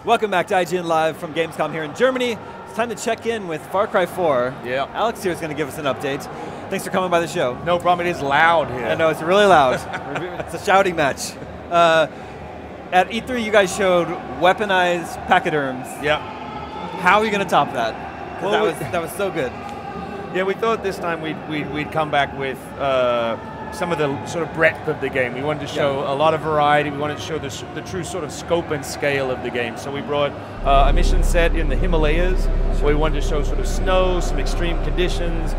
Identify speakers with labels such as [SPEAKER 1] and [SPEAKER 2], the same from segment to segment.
[SPEAKER 1] Welcome back to IGN Live from Gamescom here in Germany. It's time to check in with Far Cry 4.
[SPEAKER 2] Yeah.
[SPEAKER 1] Alex here is going to give us an update. Thanks for coming by the show.
[SPEAKER 2] No problem, it is loud here.
[SPEAKER 1] I know, it's really loud. It's a shouting match. At E3, you guys showed weaponized pachyderms.
[SPEAKER 2] Yeah.
[SPEAKER 1] How are you going to top that? Because that was so good.
[SPEAKER 2] Yeah, we thought this time we'd come back with some of the sort of breadth of the game. We wanted to show a lot of variety. We wanted to show the true sort of scope and scale of the game. So we brought a mission set in the Himalayas, where we wanted to show sort of snow, some extreme conditions,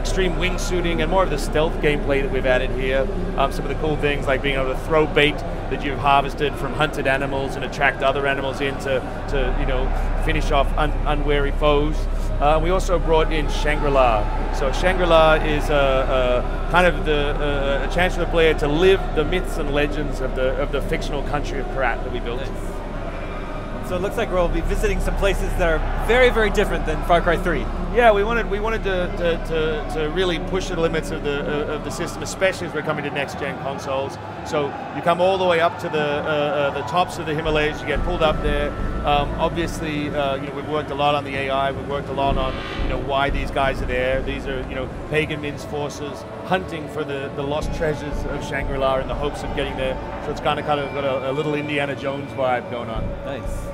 [SPEAKER 2] extreme wingsuiting, and more of the stealth gameplay that we've added here. Some of the cool things like being able to throw bait that you've harvested from hunted animals and attract other animals in to you know, finish off unwary foes. We also brought in Shangri-La. So Shangri-La is kind of a chance for the player to live the myths and legends of the fictional country of Karat that we built.
[SPEAKER 1] Nice. So it looks like we'll be visiting some places that are very, very different than Far Cry 3.
[SPEAKER 2] Yeah, we wanted to really push the limits of the system, especially as we're coming to next-gen consoles. So you come all the way up to the tops of the Himalayas. You get pulled up there. Obviously, you know, we've worked a lot on the AI. We've worked a lot on, you know, why these guys are there. These are, you know, pagan Min's forces hunting for the lost treasures of Shangri-La in the hopes of getting there. So it's kind of got a little Indiana Jones vibe going on.
[SPEAKER 1] Nice.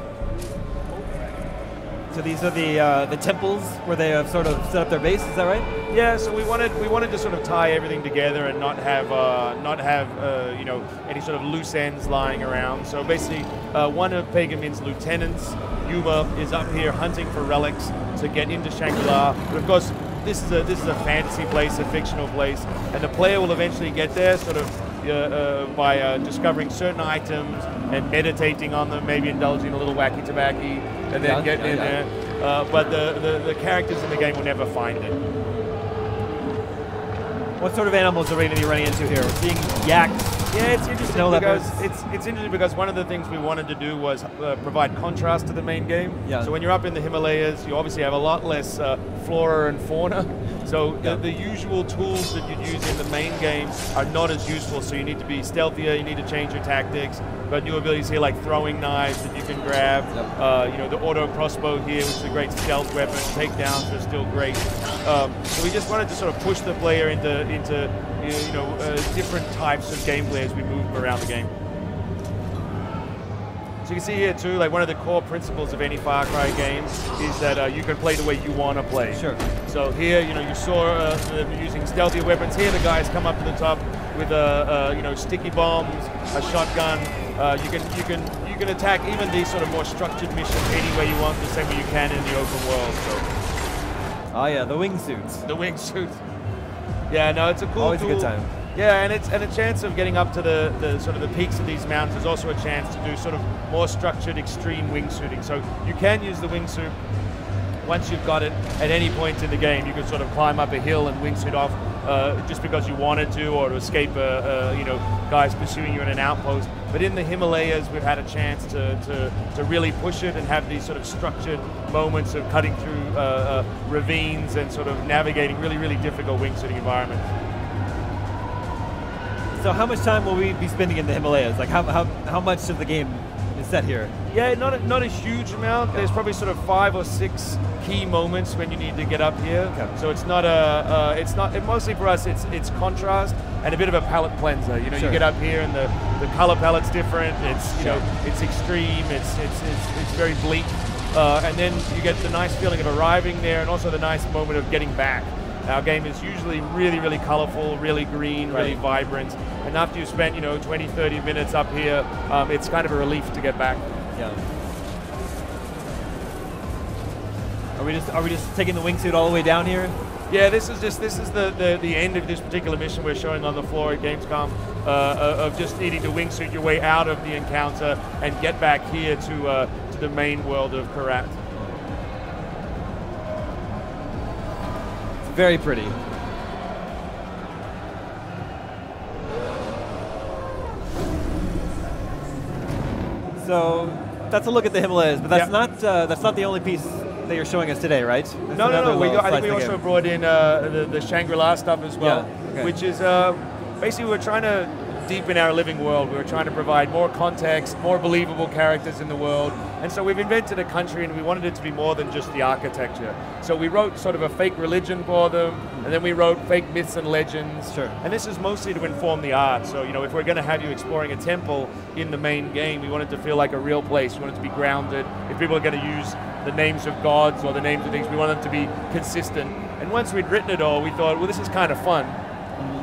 [SPEAKER 1] So these are the temples where they have sort of set up their base. Is that right?
[SPEAKER 2] Yeah. So we wanted to sort of tie everything together and not have you know, any sort of loose ends lying around. So basically, one of Pagan Min's lieutenants, Yuma, is up here hunting for relics to get into Shangri-La. But of course, this is a fantasy place, a fictional place, and the player will eventually get there sort of by discovering certain items and meditating on them, maybe indulging a little wacky tobacco, and then getting in there. But the characters in the game will never find it.
[SPEAKER 1] What sort of animals are we going to be running into here? We're seeing yaks.
[SPEAKER 2] Yeah, it's interesting because it's interesting because one of the things we wanted to do was provide contrast to the main game.
[SPEAKER 1] Yeah.
[SPEAKER 2] So when you're up in the Himalayas, you obviously have a lot less flora and fauna. So the usual tools that you'd use in the main game are not as useful. So you need to be stealthier. You need to change your tactics. But new abilities here like throwing knives that you can grab. You know, the auto crossbow here, which is a great stealth weapon. Takedowns are still great. So we just wanted to sort of push the player into you know, different types of gameplay as we move around the game. So you can see here too, like one of the core principles of any Far Cry game is that you can play the way you want to play.
[SPEAKER 1] Sure.
[SPEAKER 2] So here, you know, you saw them using stealthier weapons. Here, the guys come up to the top with you know, sticky bombs, a shotgun. You can attack even these sort of more structured missions any way you want, the same way you can in the open world. So.
[SPEAKER 1] Oh yeah, the wingsuits.
[SPEAKER 2] The wingsuits. Yeah, no, it's a cool
[SPEAKER 1] Always
[SPEAKER 2] tool.
[SPEAKER 1] a good time.
[SPEAKER 2] Yeah, and it's a chance of getting up to the sort of the peaks of these mountains. There's also a chance to do sort of more structured, extreme wingsuiting. So you can use the wingsuit once you've got it at any point in the game. You can sort of climb up a hill and wingsuit off just because you wanted to, or to escape you know, guys pursuing you in an outpost. But in the Himalayas, we've had a chance to really push it and have these sort of structured moments of cutting through ravines and sort of navigating really, really difficult wingsuiting environments.
[SPEAKER 1] So how much time will we be spending in the Himalayas? Like how much of the game is set here?
[SPEAKER 2] Yeah, not a huge amount. Okay. There's probably sort of 5 or 6 key moments when you need to get up here. Okay. So it's not mostly for us it's contrast and a bit of a palette cleanser. You know, you get up here and the color palette's different. It's you know, it's extreme. It's very bleak, and then you get the nice feeling of arriving there, and also the nice moment of getting back. Our game is usually really, really colorful, really green, really vibrant. And after you've spent, you know, 20, 30 minutes up here, it's kind of a relief to get back.
[SPEAKER 1] Yeah. Are we just taking the wingsuit all the way down here?
[SPEAKER 2] Yeah, this is the end of this particular mission we're showing on the floor at Gamescom, of just needing to wingsuit your way out of the encounter and get back here to the main world of Karat.
[SPEAKER 1] Very pretty. So that's a look at the Himalayas, but that's not the only piece that you're showing us today, right? There's
[SPEAKER 2] no. I think we
[SPEAKER 1] also
[SPEAKER 2] brought in the Shangri-La stuff as well, which is basically we're trying to deepen our living world. We were trying to provide more context, more believable characters in the world. And so we've invented a country, and we wanted it to be more than just the architecture. So we wrote sort of a fake religion for them, and then we wrote fake myths and legends.
[SPEAKER 1] Sure.
[SPEAKER 2] And this is mostly to inform the art. So, if we're going to have you exploring a temple in the main game, we want it to feel like a real place. We want it to be grounded. If people are going to use the names of gods or the names of things, we want them to be consistent. And once we'd written it all, we thought, well, this is kind of fun.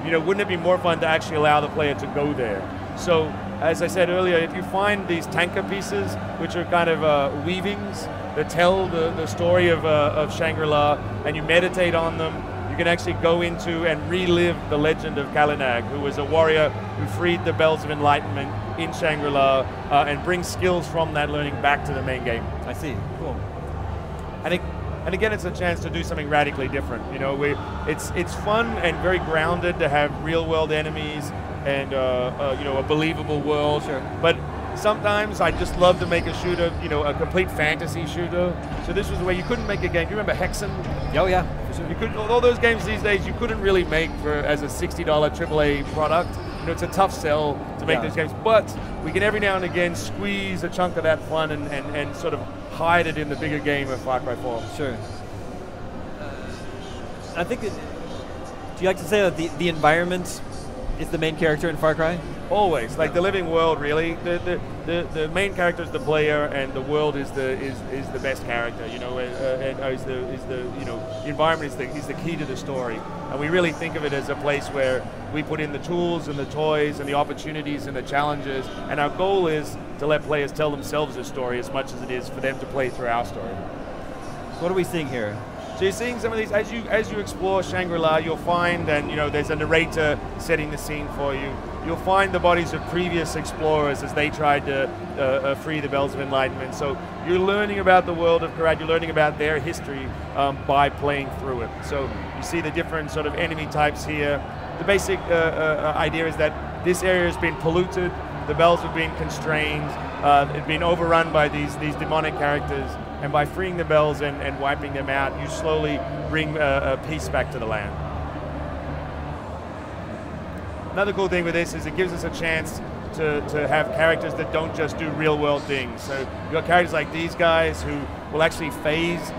[SPEAKER 2] Wouldn't it be more fun to actually allow the player to go there? So, as I said earlier, if you find these tanka pieces, which are kind of weavings that tell the story of Shangri-La, and you meditate on them, you can actually go into and relive the legend of Kalinag, who was a warrior who freed the Bells of Enlightenment in Shangri-La, and bring skills from that learning back to the main game.
[SPEAKER 1] I see. Cool.
[SPEAKER 2] And again, it's a chance to do something radically different. It's fun and very grounded to have real-world enemies and a believable world.
[SPEAKER 1] Sure.
[SPEAKER 2] But sometimes I just love to make a shooter, a complete fantasy shooter. So this was the way you couldn't make a game. You remember Hexen?
[SPEAKER 1] Oh yeah, for sure.
[SPEAKER 2] You could, all those games these days you couldn't really make as a $60 AAA product. It's a tough sell to make those games, but we can every now and again squeeze a chunk of that fun and sort of hide it in the bigger game of Far Cry 4.
[SPEAKER 1] Sure. I think, do you like to say that the environment is the main character in Far Cry?
[SPEAKER 2] Always, like the living world, really. The main character is the player, and the world is the best character. The environment is the key to the story, and we really think of it as a place where we put in the tools and the toys and the opportunities and the challenges, and our goal is to let players tell themselves a story as much as it is for them to play through our story.
[SPEAKER 1] What are we seeing here?
[SPEAKER 2] So you're seeing some of these, as you explore Shangri-La, you'll find, and there's a narrator setting the scene for you. You'll find the bodies of previous explorers as they tried to free the Bells of Enlightenment. So you're learning about the world of Karat, you're learning about their history by playing through it. So you see the different sort of enemy types here. The basic idea is that this area has been polluted, the Bells have been constrained, it's been overrun by these demonic characters, and by freeing the Bells and wiping them out, you slowly bring peace back to the land. Another cool thing with this is it gives us a chance to have characters that don't just do real world things. So you've got characters like these guys who will actually phase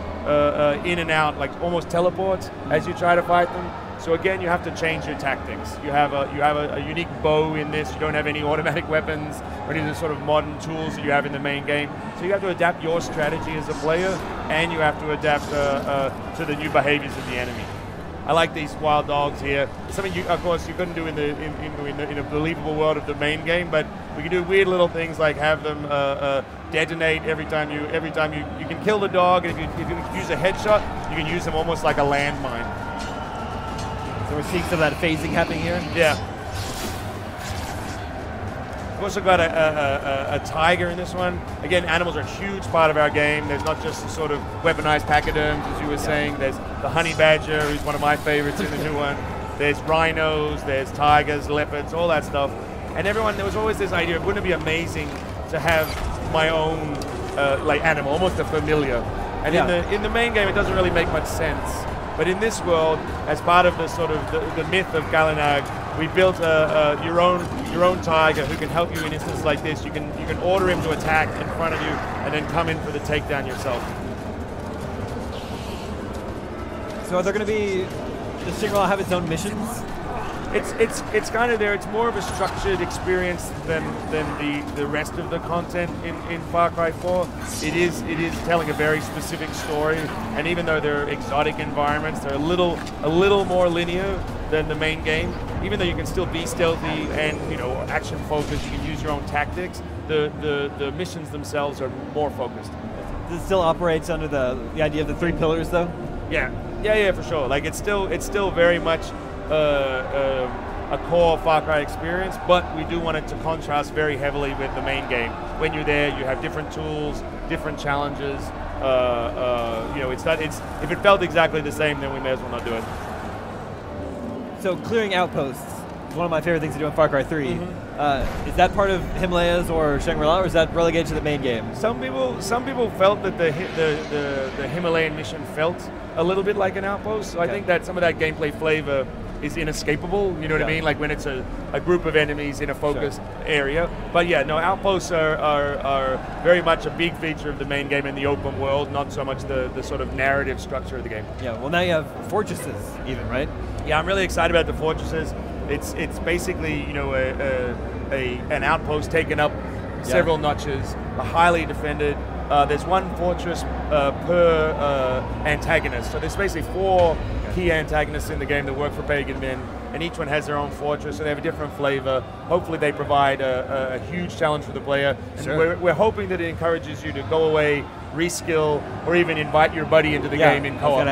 [SPEAKER 2] in and out, like almost teleport as you try to fight them. So again, you have to change your tactics. You have a unique bow in this. You don't have any automatic weapons or any of the sort of modern tools that you have in the main game. So you have to adapt your strategy as a player, and you have to adapt to the new behaviors of the enemy. I like these wild dogs here. Something of course you couldn't do in a believable world of the main game, but we can do weird little things like have them detonate every time you can kill the dog, and if you use a headshot, you can use them almost like a landmine.
[SPEAKER 1] So we're seeing some of that phasing happening here?
[SPEAKER 2] Yeah. We've also got a tiger in this one. Again, animals are a huge part of our game. There's not just the sort of weaponized pachyderms, as you were saying. There's the honey badger, who's one of my favorites in the new one. There's rhinos, there's tigers, leopards, all that stuff. And there was always this idea of, wouldn't it be amazing to have my own like animal, almost a familiar. And in the main game, it doesn't really make much sense. But in this world, as part of the sort of the myth of Kalinag, we built your own tiger who can help you in instances like this. You can order him to attack in front of you and then come in for the takedown yourself.
[SPEAKER 1] So are there going to be, does Shangri-La have its own missions?
[SPEAKER 2] It's kind of there. It's more of a structured experience than the rest of the content in Far Cry 4. It is telling a very specific story, and even though they're exotic environments, they're a little more linear than the main game. Even though you can still be stealthy and action focused, you can use your own tactics. The missions themselves are more focused.
[SPEAKER 1] Does it still operates under the idea of the 3 pillars, though?
[SPEAKER 2] Yeah, for sure. Like it's still very much a core Far Cry experience, but we do want it to contrast very heavily with the main game. When you're there, you have different tools, different challenges. If it felt exactly the same, then we may as well not do it.
[SPEAKER 1] So clearing outposts is one of my favorite things to do in Far Cry 3. Mm-hmm. Is that part of Himalayas or Shangri-La, or is that relegated to the main game?
[SPEAKER 2] Some people felt that the Himalayan mission felt a little bit like an outpost. So I think that some of that gameplay flavor is inescapable. You know what I mean? Like when it's a group of enemies in a focused area. But yeah, no, outposts are very much a big feature of the main game in the open world, not so much the sort of narrative structure of the game.
[SPEAKER 1] Yeah, well now you have fortresses even, right?
[SPEAKER 2] Yeah, I'm really excited about the fortresses. It's basically, you know, an outpost taken up several notches, highly defended. There's one fortress per antagonist. So there's basically 4 key antagonists in the game that work for Pagan Men, and each one has their own fortress, and they have a different flavor. Hopefully they provide a huge challenge for the player. And we're hoping that it encourages you to go away, reskill, or even invite your buddy into the game in co-op.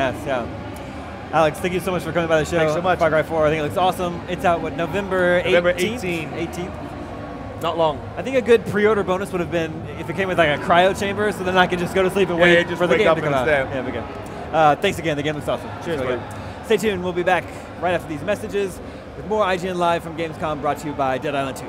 [SPEAKER 1] Alex, thank you so much for coming by the show.
[SPEAKER 2] Thanks so much.
[SPEAKER 1] Far Cry 4, I think it looks awesome. It's out, what, November
[SPEAKER 2] 18th?
[SPEAKER 1] 18th?
[SPEAKER 2] Not long.
[SPEAKER 1] I think a good pre-order bonus would have been if it came with like a cryo chamber, so then I could just go to sleep and wait for the game to come out. Yeah, we go. Thanks again. The game looks awesome. Cheers, buddy. Stay tuned. We'll be back right after these messages with more IGN Live from Gamescom, brought to you by Dead Island 2.